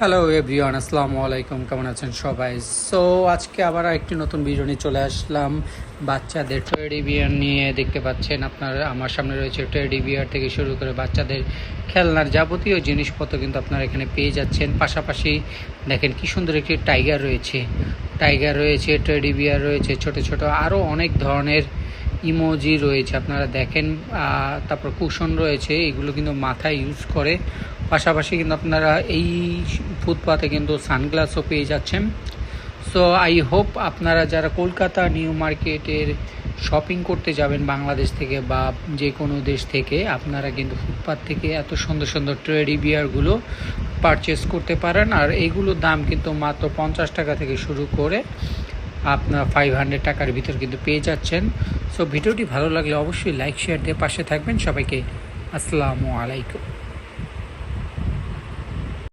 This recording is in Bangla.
হ্যালো এভরিওয়ান, আসসালামু আলাইকুম। কেমন আছেন সবাই? সো আজকে আবার একটি নতুন ভিডিও নিয়ে চলে আসলাম বাচ্চাদের টেডি বিয়ার নিয়ে। দেখতে পাচ্ছেন আপনারা আমার সামনে রয়েছে টেডি বিয়ার থেকে শুরু করে বাচ্চাদের খেলনার যাবতীয় জিনিসপত্র কিন্তু আপনারা এখানে পেয়ে যাচ্ছেন। পাশাপাশি দেখেন কি সুন্দর একটি টাইগার রয়েছে, টেডি বিয়ার রয়েছে, ছোট ছোট আরও অনেক ধরনের ইমোজি রয়েছে আপনারা দেখেন। তারপর কুশন রয়েছে, এগুলো কিন্তু মাথায় ইউজ করে। পাশাপাশি কিন্তু আপনারা এই ফুটপাতে কিন্তু সানগ্লাসও পেয়ে যাচ্ছেন। সো আই হোপ আপনারা যারা কলকাতা নিউ মার্কেটের শপিং করতে যাবেন বাংলাদেশ থেকে বা যে কোনো দেশ থেকে, আপনারা কিন্তু ফুটপাত থেকে এত সুন্দর সুন্দর টেডি বিয়ারগুলো পারচেস করতে পারেন। আর এইগুলোর দাম কিন্তু মাত্র 50 টাকা থেকে শুরু করে আপনার 500 টাকার ভিতর কিন্তু পেয়ে যাচ্ছেন। সো ভিডিওটি ভালো লাগলে অবশ্যই লাইক শেয়ার দিয়ে পাশে থাকবেন। সবাইকে আসসালামু আলাইকুম।